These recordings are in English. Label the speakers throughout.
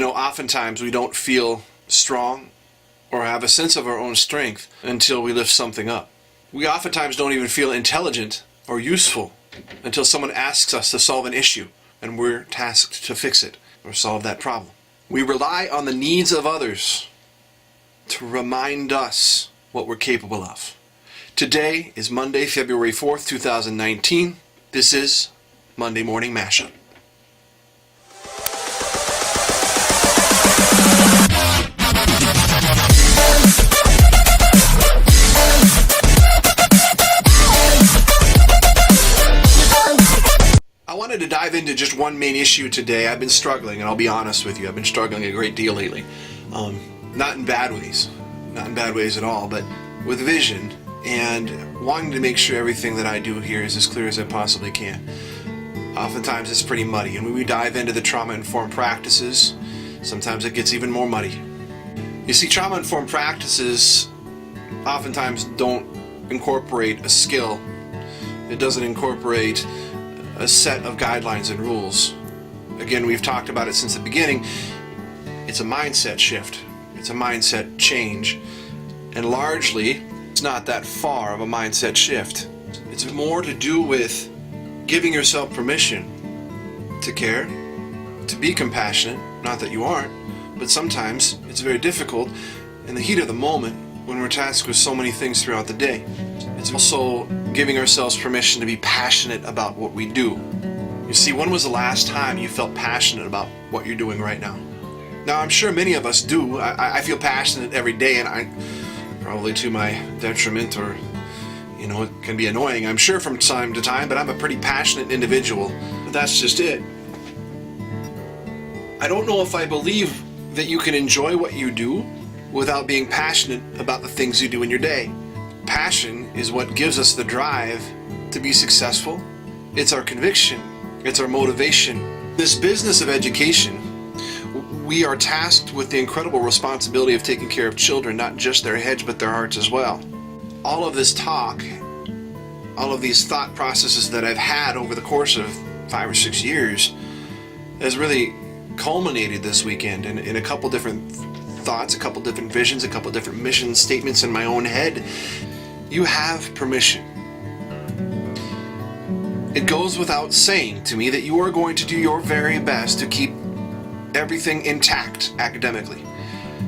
Speaker 1: Oftentimes we don't feel strong or have a sense of our own strength until we lift something up. We oftentimes don't even feel intelligent or useful until someone asks us to solve an issue and we're tasked to fix it or solve that problem. We rely on the needs of others to remind us what we're capable of. Today is Monday, February 4th, 2019. This is Monday Morning Mashup. I wanted to dive into just one main issue today. I've been struggling, and I'll be honest with you, I've been struggling a great deal lately. Not in bad ways, not in bad ways at all, but with vision and wanting to make sure everything that I do here is as clear as I possibly can. Oftentimes it's pretty muddy, and when we dive into the trauma-informed practices, sometimes it gets even more muddy. You see, trauma-informed practices oftentimes don't incorporate a skill. It doesn't incorporate a set of guidelines and rules. Again, we've talked about it since the beginning. It's a mindset shift. It's a mindset change. And largely, it's not that far of a mindset shift. It's more to do with giving yourself permission to care, to be compassionate. Not that you aren't, but sometimes it's very difficult in the heat of the moment when we're tasked with so many things throughout the day. It's also giving ourselves permission to be passionate about what we do. You see, when was the last time you felt passionate about what you're doing right now? Now, I'm sure many of us do. I feel passionate every day, and I probably to my detriment, or it can be annoying, I'm sure, from time to time, but I'm a pretty passionate individual. But that's just it. I don't know if I believe that you can enjoy what you do without being passionate about the things you do in your day. Passion is what gives us the drive to be successful. It's our conviction. It's our motivation. This business of education, we are tasked with the incredible responsibility of taking care of children, not just their heads, but their hearts as well. All of this talk, all of these thought processes that I've had over the course of 5 or 6 years has really culminated this weekend in a couple different thoughts, a couple different visions, a couple different mission statements in my own head. You have permission. It goes without saying to me that you are going to do your very best to keep everything intact academically.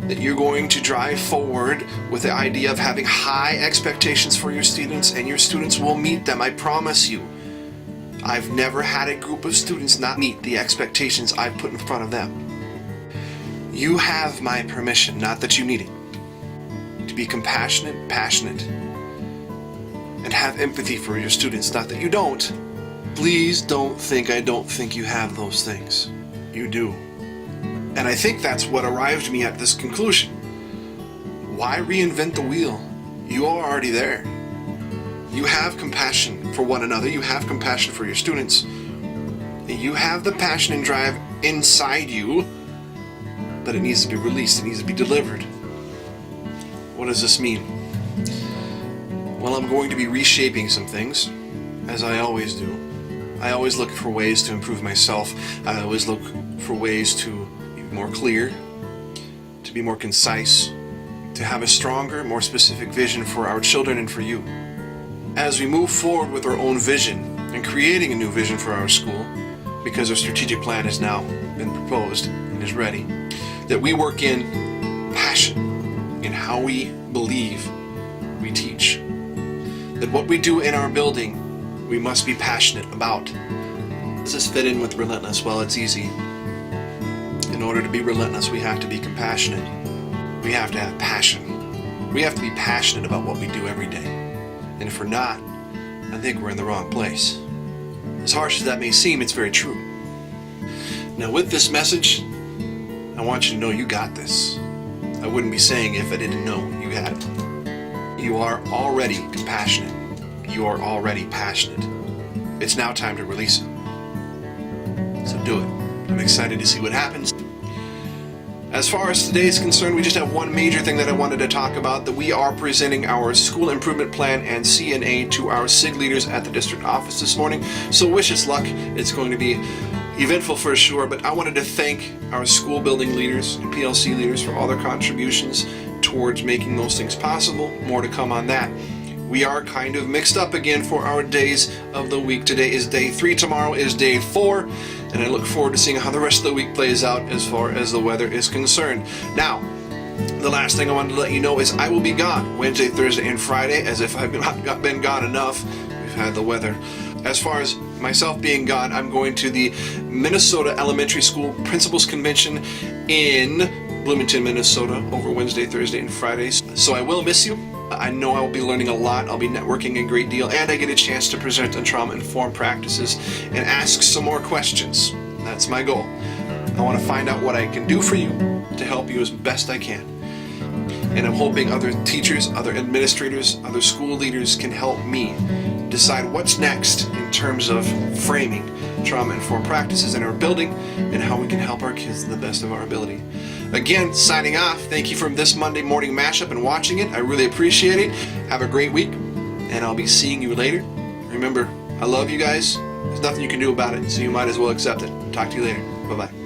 Speaker 1: That you're going to drive forward with the idea of having high expectations for your students, and your students will meet them, I promise you. I've never had a group of students not meet the expectations I've put in front of them. You have my permission, not that you need it, to be compassionate, passionate, and have empathy for your students, not that you don't. Please don't think I don't think you have those things. You do. And I think that's what arrived me at this conclusion. Why reinvent the wheel? You are already there. You have compassion for one another. You have compassion for your students. You have the passion and drive inside you, but it needs to be released. It needs to be delivered. What does this mean? Well, I'm going to be reshaping some things, as I always do. I always look for ways to improve myself. I always look for ways to be more clear, to be more concise, to have a stronger, more specific vision for our children and for you. As we move forward with our own vision and creating a new vision for our school, because our strategic plan has now been proposed and is ready, that we work in passion in how we believe we teach. That what we do in our building, we must be passionate about. Does this fit in with relentless? Well, it's easy. In order to be relentless, we have to be compassionate. We have to have passion. We have to be passionate about what we do every day. And if we're not, I think we're in the wrong place. As harsh as that may seem, it's very true. Now, with this message, I want you to know you got this. I wouldn't be saying if I didn't know you had it. You are already compassionate. You are already passionate. It's now time to release it. So do it. I'm excited to see what happens. As far as today is concerned, we just have one major thing that I wanted to talk about, that we are presenting our school improvement plan and CNA to our SIG leaders at the district office this morning. So wish us luck. It's going to be eventful for sure, but I wanted to thank our school building leaders and PLC leaders for all their contributions towards making those things possible. More to come on that. We are kind of mixed up again for our days of the week. Today is day 3, tomorrow is day 4, and I look forward to seeing how the rest of the week plays out as far as the weather is concerned. Now, the last thing I wanted to let you know is I will be gone Wednesday, Thursday, and Friday, as if I've not been gone enough. We've had the weather. As far as myself being gone, I'm going to the Minnesota Elementary School Principals Convention in Bloomington, Minnesota, over Wednesday, Thursday, and Fridays. So I will miss you. I know I will be learning a lot. I'll be networking a great deal, and I get a chance to present on trauma-informed practices and ask some more questions. That's my goal. I want to find out what I can do for you to help you as best I can. And I'm hoping other teachers, other administrators, other school leaders can help me decide what's next in terms of framing trauma-informed practices in our building and how we can help our kids to the best of our ability. Again, signing off. Thank you for this Monday morning mashup and watching it. I really appreciate it. Have a great week, and I'll be seeing you later. Remember, I love you guys. There's nothing you can do about it, so you might as well accept it. Talk to you later. Bye-bye.